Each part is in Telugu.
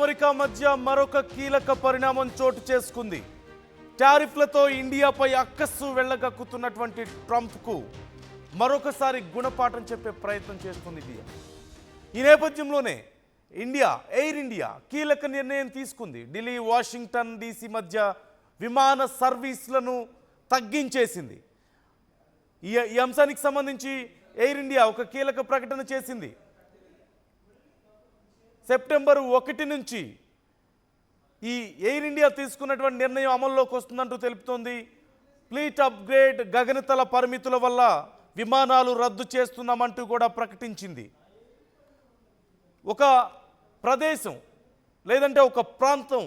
అమెరికా మధ్య మరొక కీలక పరిణామం చోటు చేసుకుంది. టారిఫ్లతో ఇండియాపై అక్కస్సు వెళ్ళగక్కుతున్నటువంటి ట్రంప్కు మరొకసారి గుణపాఠం చెప్పే ప్రయత్నం చేస్తుంది ఇండియా. ఈ నేపథ్యంలోనే ఎయిర్ ఇండియా కీలక నిర్ణయం తీసుకుంది. ఢిల్లీ వాషింగ్టన్ డీసీ మధ్య విమాన సర్వీసులను తగ్గించేసింది. ఈ అంశానికి సంబంధించి ఎయిర్ ఇండియా ఒక కీలక ప్రకటన చేసింది. సెప్టెంబర్ 1 నుంచి ఈ ఎయిర్ ఇండియా తీసుకున్నటువంటి నిర్ణయం అమల్లోకి వస్తుందంటూ తెలుపుతోంది. ఫ్లీట్ అప్గ్రేడ్, గగనతల పరిమితుల వల్ల విమానాలు రద్దు చేస్తున్నామంటూ కూడా ప్రకటించింది. ఒక ప్రదేశం లేదంటే ఒక ప్రాంతం,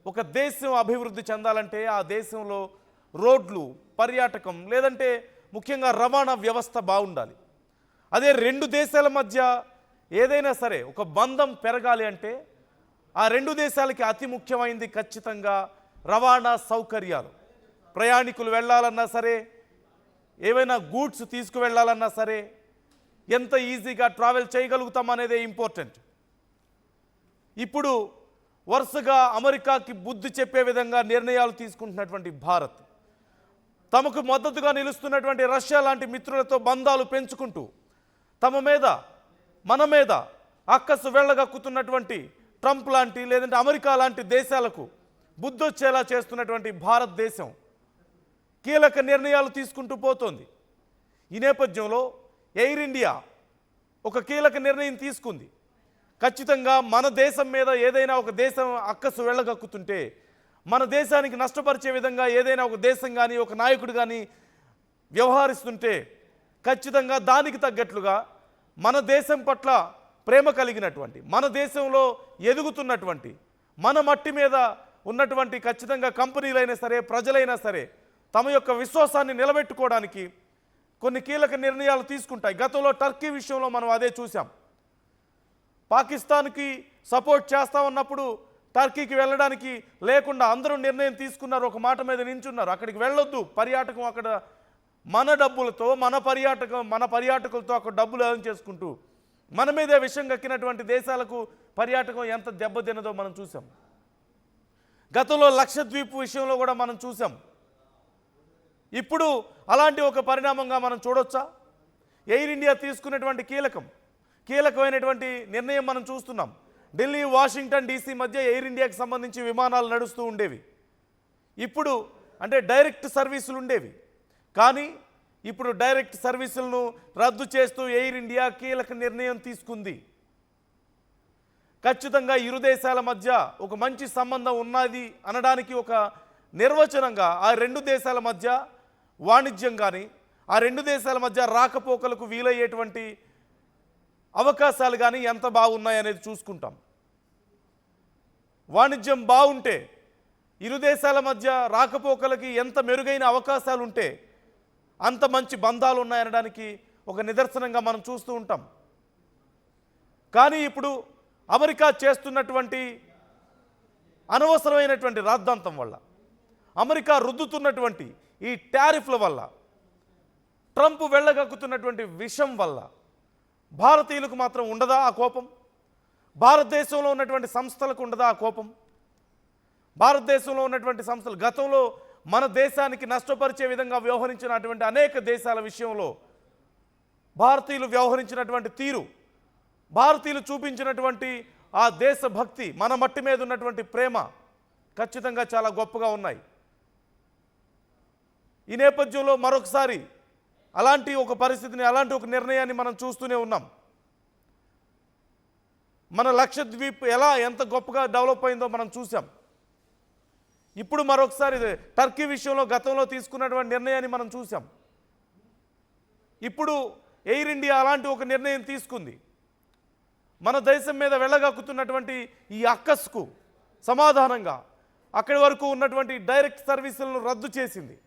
ఒక దేశం అభివృద్ధి చెందాలంటే ఆ దేశంలో రోడ్లు, పర్యాటకం లేదంటే ముఖ్యంగా రవాణా వ్యవస్థ బాగుండాలి. అదే రెండు దేశాల మధ్య ఏదైనా సరే ఒక బంధం పెరగాలి అంటే ఆ రెండు దేశాలకి అతి ముఖ్యమైనది ఖచ్చితంగా రవాణా సౌకర్యాలు. ప్రయాణికులు వెళ్ళాలన్నా సరే, ఏవైనా గూడ్స్ తీసుకువెళ్ళాలన్నా సరే ఎంత ఈజీగా ట్రావెల్ చేయగలుగుతాం అనేదే ఇంపార్టెంట్. ఇప్పుడు వరుసగా అమెరికాకి బుద్ధి చెప్పే విధంగా నిర్ణయాలు తీసుకుంటున్నటువంటి భారత్, తమకు మద్దతుగా నిలుస్తున్నటువంటి రష్యా లాంటి మిత్రులతో బంధాలు పెంచుకుంటూ మన మీద అక్కసు వెళ్ళగక్కుతున్నటువంటి ట్రంప్ లాంటి లేదంటే అమెరికా లాంటి దేశాలకు బుద్ధొచ్చేలా చేస్తున్నటువంటి భారతదేశం కీలక నిర్ణయాలు తీసుకుంటూ పోతోంది. ఈ నేపథ్యంలో ఎయిర్ ఇండియా ఒక కీలక నిర్ణయం తీసుకుంది. ఖచ్చితంగా మన దేశం మీద ఏదైనా ఒక దేశం అక్కసు వెళ్ళగక్కుతుంటే, మన దేశానికి నష్టపరిచే విధంగా ఏదైనా ఒక దేశం కానీ ఒక నాయకుడు కానీ వ్యవహరిస్తుంటే ఖచ్చితంగా దానికి తగ్గట్లుగా మన దేశం పట్ల ప్రేమ కలిగినటువంటి, మన దేశంలో ఎదుగుతున్నటువంటి, మన మట్టి మీద ఉన్నటువంటి ఖచ్చితంగా కంపెనీలైనా సరే, ప్రజలైనా సరే తమ యొక్క విశ్వాసాన్ని నిలబెట్టుకోవడానికి కొన్ని కీలక నిర్ణయాలు తీసుకుంటాయి. గతంలో టర్కీ విషయంలో మనం అదే చూసాం. పాకిస్తాన్కి సపోర్ట్ చేస్తా ఉన్నప్పుడు టర్కీకి వెళ్ళడానికి లేకుండా అందరూ నిర్ణయం తీసుకున్నారు, ఒక మాట మీద నించున్నారు. అక్కడికి వెళ్ళొద్దు, పర్యాటకం అక్కడ మన డబ్బులతో మన పర్యాటకులతో అక్కడ డబ్బులు ఎర్న్ చేసుకుంటూ మన మీదే విషయం కక్కినటువంటి దేశాలకు పర్యాటకం ఎంత దెబ్బతిన్నదో మనం చూసాం. గతంలో లక్షద్వీప్ విషయంలో కూడా మనం చూసాం. ఇప్పుడు అలాంటి ఒక పరిణామంగా మనం చూడొచ్చా? ఎయిర్ ఇండియా తీసుకున్నటువంటి కీలకమైనటువంటి నిర్ణయం మనం చూస్తున్నాం. ఢిల్లీ వాషింగ్టన్ డీసీ మధ్య ఎయిర్ ఇండియాకి సంబంధించి విమానాలు నడుస్తూ ఉండేవి. ఇప్పుడు అంటే డైరెక్ట్ సర్వీసులు ఉండేవి, కానీ ఇప్పుడు డైరెక్ట్ సర్వీసులను రద్దు చేస్తూ ఎయిర్ ఇండియా కీలక నిర్ణయం తీసుకుంది. ఖచ్చితంగా ఇరు దేశాల మధ్య ఒక మంచి సంబంధం ఉన్నది అనడానికి ఒక నిర్వచనంగా ఆ రెండు దేశాల మధ్య వాణిజ్యం కానీ, ఆ రెండు దేశాల మధ్య రాకపోకలకు వీలయ్యేటువంటి అవకాశాలు కానీ ఎంత బాగున్నాయనేది చూసుకుంటాం. వాణిజ్యం బాగుంటే, ఇరు దేశాల మధ్య రాకపోకలకి ఎంత మెరుగైన అవకాశాలు ఉంటే అంత మంచి బంధాలు ఉన్నాయనడానికి ఒక నిదర్శనంగా మనం చూస్తూ ఉంటాం. కానీ ఇప్పుడు అమెరికా చేస్తున్నటువంటి అనవసరమైనటువంటి రాద్ధాంతం వల్ల, అమెరికా రుద్దుతున్నటువంటి ఈ టారిఫ్ల వల్ల, ట్రంప్ వెళ్ళగక్కుతున్నటువంటి విషం వల్ల భారతీయులకు మాత్రం ఉండదా ఆ కోపం? భారతదేశంలో ఉన్నటువంటి సంస్థలకు ఉండదా ఆ కోపం? భారతదేశంలో ఉన్నటువంటి సంస్థలు గతంలో మన దేశానికి నష్టపరిచే విధంగా వ్యవహరించినటువంటి అనేక దేశాల విషయంలో భారతీయులు వ్యవహరించినటువంటి తీరు, భారతీయులు చూపించినటువంటి ఆ దేశభక్తి, మన మట్టి మీద ఉన్నటువంటి ప్రేమ ఖచ్చితంగా చాలా గొప్పగా ఉన్నాయి. ఈ నేపథ్యంలో మరొకసారి అలాంటి ఒక పరిస్థితిని, అలాంటి ఒక నిర్ణయాన్ని మనం చూస్తూనే ఉన్నాం. మన లక్షద్వీప్ ఎంత గొప్పగా డెవలప్ అయిందో మనం చూసాం. ఇప్పుడు మరొకసారి టర్కీ విషయంలో గతంలో తీసుకున్నటువంటి నిర్ణయాన్ని మనం చూసాం. ఇప్పుడు ఎయిర్ ఇండియా అలాంటి ఒక నిర్ణయం తీసుకుంది. మన దేశం మీద వెళ్ళగక్కుతున్నటువంటి ఈ అక్కస్కు సమాధానంగా అక్కడి వరకు ఉన్నటువంటి డైరెక్ట్ సర్వీసులను రద్దు చేసింది.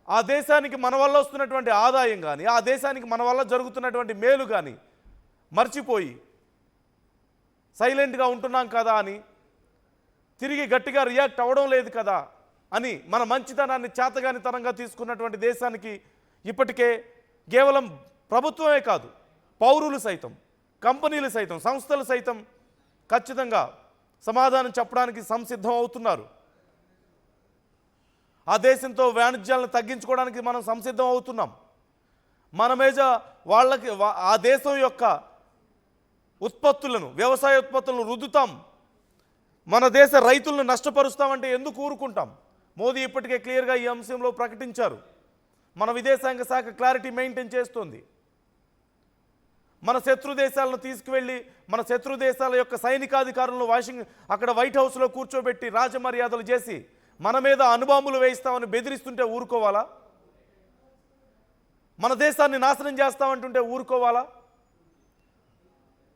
ఆ దేశానికి మన వల్ల వస్తున్నటువంటి ఆదాయం కానీ, ఆ దేశానికి మన వల్ల జరుగుతున్నటువంటి మేలు కానీ మర్చిపోయి సైలెంట్గా ఉంటున్నాం కదా అని, తిరిగి గట్టిగా రియాక్ట్ అవ్వడం లేదు కదా అని మన మంచితనాన్ని చేతగానితనంగా తీసుకున్నటువంటి దేశానికి ఇప్పటికే కేవలం ప్రభుత్వమే కాదు, పౌరులు సైతం కంపెనీలు సైతం, సంస్థలు సైతం ఖచ్చితంగా సమాధానం చెప్పడానికి సంసిద్ధం అవుతున్నారు. ఆ దేశంతో వాణిజ్యాలను తగ్గించుకోవడానికి మనం సంసిద్ధం అవుతున్నాం. మన మీద వాళ్ళకి ఆ దేశం యొక్క ఉత్పత్తులను, వ్యవసాయ ఉత్పత్తులను రుద్దుతాం, మన దేశ రైతులను నష్టపరుస్తామంటే ఎందుకు ఊరుకుంటాం? మోదీ ఇప్పటికే క్లియర్గా ఈ అంశంలో ప్రకటించారు. మన విదేశాంగ శాఖ క్లారిటీ మెయింటైన్ చేస్తుంది. మన శత్రు దేశాలను తీసుకువెళ్ళి మన శత్రు దేశాల యొక్క సైనికాధికారులను అక్కడ వైట్ హౌస్లో కూర్చోబెట్టి రాజమర్యాదలు చేసి మన మీద అణుబాంబులు వేయిస్తామని బెదిరిస్తుంటే ఊరుకోవాలా? మన దేశాన్ని నాశనం చేస్తామంటుంటే ఊరుకోవాలా?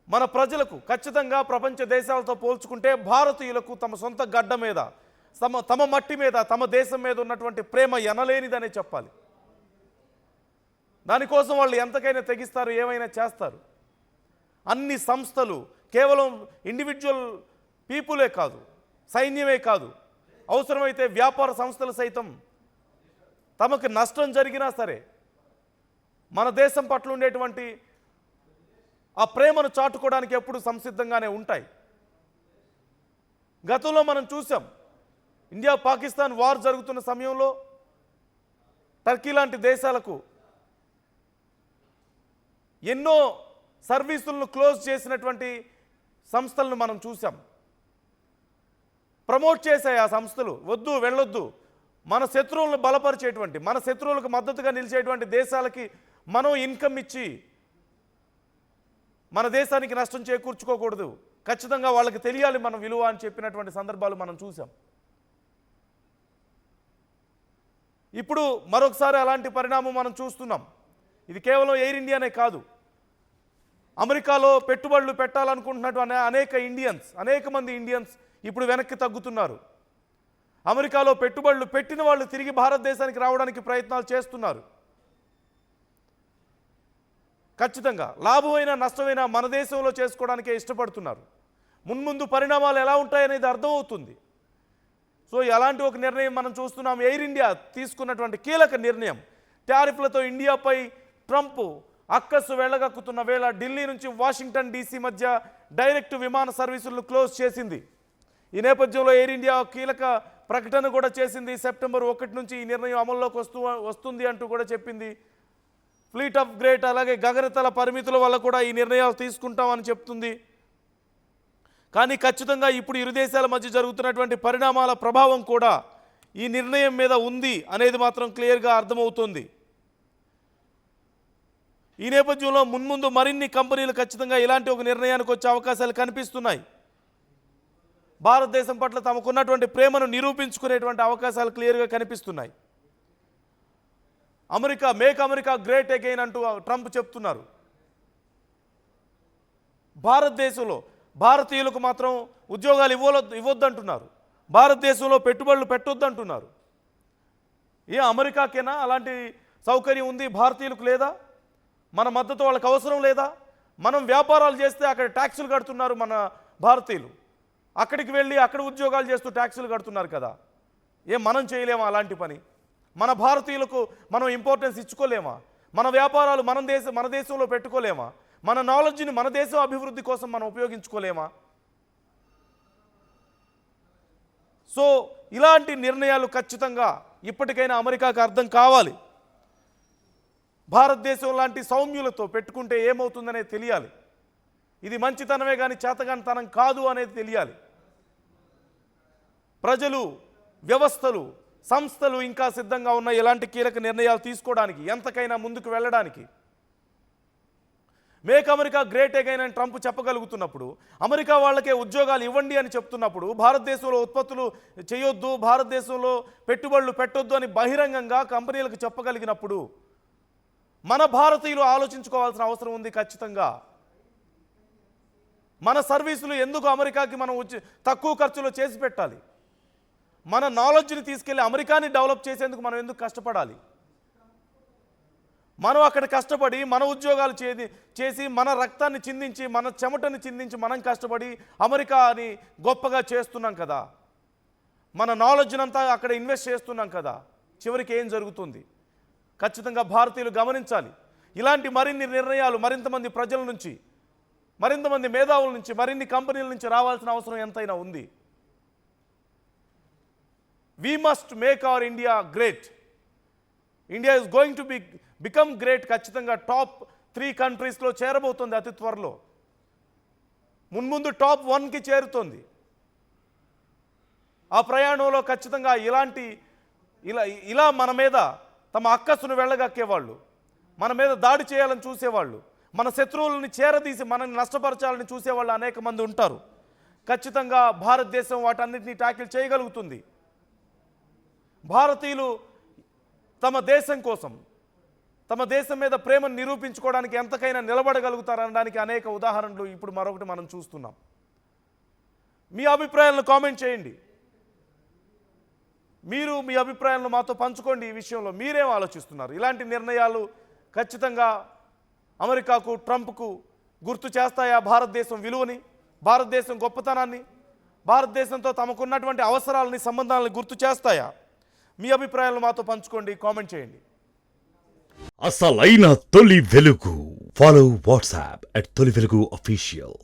మన ప్రజలకు ఖచ్చితంగా ప్రపంచ దేశాలతో పోల్చుకుంటే భారతీయులకు తమ సొంత గడ్డ మీద, తమ మట్టి మీద, తమ దేశం మీద ఉన్నటువంటి ప్రేమ ఎనలేనిదనే చెప్పాలి. దానికోసం వాళ్ళు ఎంతకైనా తెగిస్తారు, ఏమైనా చేస్తారు. అన్ని సంస్థలు కేవలం ఇండివిజువల్ పీపులే కాదు, సైన్యమే కాదు, అవసరమైతే వ్యాపార సంస్థలు సైతం తమకు నష్టం జరిగినా సరే మన దేశం పట్ల ఉండేటువంటి ఆ ప్రేమను చాటుకోవడానికి ఎప్పుడు సంసిద్ధంగానే ఉంటాయి. గతంలో మనం చూసాం, ఇండియా పాకిస్తాన్ వార్ జరుగుతున్న సమయంలో టర్కీ లాంటి దేశాలకు ఎన్నో సర్వీసులను క్లోజ్ చేసినటువంటి సంస్థలను మనం చూసాం. ప్రమోట్ చేశాయి ఆ సంస్థలు, వద్దు వెళ్ళొద్దు, మన శత్రువులను బలపరిచేటువంటి, మన శత్రువులకు మద్దతుగా నిలిచేటువంటి దేశాలకి మనం ఇన్కమ్ ఇచ్చి మన దేశానికి నష్టం చేకూర్చుకోకూడదు, ఖచ్చితంగా వాళ్ళకి తెలియాలి మన విలువ అని చెప్పినటువంటి సందర్భాలు మనం చూసాం. ఇప్పుడు మరొకసారి అలాంటి పరిణామం మనం చూస్తున్నాం. ఇది కేవలం ఎయిర్ ఇండియానే కాదు, అమెరికాలో పెట్టుబడులు పెట్టాలనుకుంటున్నటువంటి అనేక మంది ఇండియన్స్ ఇప్పుడు వెనక్కి తగ్గుతున్నారు. అమెరికాలో పెట్టుబడులు పెట్టిన వాళ్ళు తిరిగి భారతదేశానికి రావడానికి ప్రయత్నాలు చేస్తున్నారు. ఖచ్చితంగా లాభమైనా నష్టమైనా మన దేశంలో చేసుకోవడానికే ఇష్టపడుతున్నారు. మున్ముందు పరిణామాలు ఎలా ఉంటాయనేది అర్థమవుతుంది. సో అలాంటి ఒక నిర్ణయం మనం చూస్తున్నాం. ఎయిర్ ఇండియా తీసుకున్నటువంటి కీలక నిర్ణయం, టారిఫ్లతో ఇండియాపై ట్రంప్ అక్కసు వెళ్ళగక్కుతున్న వేళ ఢిల్లీ నుంచి వాషింగ్టన్ డీసీ మధ్య డైరెక్ట్ విమాన సర్వీసులను క్లోజ్ చేసింది. ఈ నేపథ్యంలో ఎయిర్ ఇండియా కీలక ప్రకటన కూడా చేసింది. సెప్టెంబర్ 1 నుంచి ఈ నిర్ణయం అమల్లోకి వస్తుంది అంటూ కూడా చెప్పింది. ఫ్లీట్ ఆఫ్ గ్రేట్ అలాగే గగనతల పరిమితుల వల్ల కూడా ఈ నిర్ణయాలు తీసుకుంటామని చెప్తుంది. కానీ ఖచ్చితంగా ఇప్పుడు ఇరు దేశాల మధ్య జరుగుతున్నటువంటి పరిణామాల ప్రభావం కూడా ఈ నిర్ణయం మీద ఉంది అనేది మాత్రం క్లియర్గా అర్థమవుతుంది. ఈ నేపథ్యంలో మున్ముందు మరిన్ని కంపెనీలు ఖచ్చితంగా ఇలాంటి ఒక నిర్ణయానికి వచ్చే అవకాశాలు కనిపిస్తున్నాయి. భారతదేశం పట్ల తమకున్నటువంటి ప్రేమను నిరూపించుకునేటువంటి అవకాశాలు క్లియర్గా కనిపిస్తున్నాయి. మేక్ అమెరికా గ్రేట్ అగైన్ అంటూ ట్రంప్ చెప్తున్నారు. భారతదేశంలో భారతీయులకు మాత్రం ఉద్యోగాలు ఇవ్వొద్దంటున్నారు, భారతదేశంలో పెట్టుబడులు పెట్టొద్దంటున్నారు. అమెరికాకేనా అలాంటి సౌకర్యం ఉంది, భారతీయులకు లేదా? మన మద్దతు వాళ్ళకి అవసరం లేదా? మనం వ్యాపారాలు చేస్తే అక్కడ ట్యాక్సులు కడుతున్నారు మన భారతీయులు, అక్కడికి వెళ్ళి అక్కడ ఉద్యోగాలు చేస్తూ ట్యాక్సులు కడుతున్నారు కదా. మనం చేయలేమా అలాంటి పని? మన భారతీయులకు మనం ఇంపార్టెన్స్ ఇచ్చుకోలేమా? మన వ్యాపారాలు మన దేశంలో పెట్టుకోలేమా? మన నాలెడ్జ్ని మన దేశం అభివృద్ధి కోసం మనం ఉపయోగించుకోలేమా? సో ఇలాంటి నిర్ణయాలు ఖచ్చితంగా ఇప్పటికైనా అమెరికాకు అర్థం కావాలి. భారతదేశం లాంటి సౌమ్యులతో పెట్టుకుంటే ఏమవుతుందనేది తెలియాలి. ఇది మంచితనమే కానీ చేతగానితనం కాదు అనేది తెలియాలి. ప్రజలు, వ్యవస్థలు, సంస్థలు ఇంకా సిద్ధంగా ఉన్న ఇలాంటి కీలక నిర్ణయాలు తీసుకోవడానికి, ఎంతకైనా ముందుకు వెళ్ళడానికి. మేక్ అమెరికా గ్రేట్ అగైన్ అని ట్రంప్ చెప్పగలుగుతున్నప్పుడు, అమెరికా వాళ్ళకే ఉద్యోగాలు ఇవ్వండి అని చెప్తున్నప్పుడు, భారతదేశంలో ఉత్పత్తులు చేయొద్దు, భారతదేశంలో పెట్టుబడులు పెట్టొద్దు అని బహిరంగంగా కంపెనీలకు చెప్పగలిగినప్పుడు మన భారతీయులు ఆలోచించుకోవాల్సిన అవసరం ఉంది. ఖచ్చితంగా మన సర్వీసులు ఎందుకు అమెరికాకి మనం తక్కువ ఖర్చులో చేసి పెట్టాలి? మన నాలెడ్జ్ని తీసుకెళ్ళి అమెరికాని డెవలప్ చేసేందుకు మనం ఎందుకు కష్టపడాలి? మనం అక్కడ కష్టపడి మన ఉద్యోగాలు చేసి మన రక్తాన్ని చిందించి మన చెమటని చిందించి మనం కష్టపడి అమెరికాని గొప్పగా చేస్తున్నాం కదా, మన నాలెడ్జ్నంతా అక్కడ ఇన్వెస్ట్ చేస్తున్నాం కదా. చివరికి ఏం జరుగుతుంది? ఖచ్చితంగా భారతీయులు గమనించాలి. ఇలాంటి మరిన్ని నిర్ణయాలు మరింతమంది ప్రజల నుంచి మరింతమంది మేధావుల నుంచి, మరిన్ని కంపెనీల నుంచి రావాల్సిన అవసరం ఎంతైనా ఉంది. We must make our India great. India is going to become great. ఖచ్చితంగా టాప్ 3 కంట్రీస్లో చేరబోతుంది అతి త్వరలో. మున్ముందు టాప్ 1కి చేరుతోంది. ఆ ప్రయాణంలో ఖచ్చితంగా ఇలా మన మీద తమ అక్కసును వెళ్ళగక్కేవాళ్ళు, మన మీద దాడి చేయాలని చూసేవాళ్ళు, మన శత్రువులని చేరదీసి మనల్ని నష్టపరచాలని చూసేవాళ్ళు అనేక మంది ఉంటారు. ఖచ్చితంగా భారతదేశం వాటన్నిటిని ట్యాకిల్ చేయగలుగుతుంది. భారతీయులు తమ దేశం కోసం, తమ దేశం మీద ప్రేమను నిరూపించుకోవడానికి ఎంతకైనా నిలబడగలుగుతారనడానికి అనేక ఉదాహరణలు ఇప్పుడు మరొకటి మనం చూస్తున్నాం. మీ అభిప్రాయాలను కామెంట్ చేయండి. మీరు మీ అభిప్రాయాలను మాతో పంచుకోండి. ఈ విషయంలో మీరేం ఆలోచిస్తున్నారు? ఇలాంటి నిర్ణయాలు ఖచ్చితంగా అమెరికాకు, ట్రంప్కు గుర్తు చేస్తాయా భారతదేశం విలువని, భారతదేశం గొప్పతనాన్ని, భారతదేశంతో తమకున్నటువంటి అవసరాలని, సంబంధాలను గుర్తు చేస్తాయా? మీ అభిప్రాయాలను మాతో పంచుకోండి, కామెంట్ చేయండి. అసలైన తొలి వెలుగు. ఫాలో వాట్సాప్ @తొలి వెలుగు official.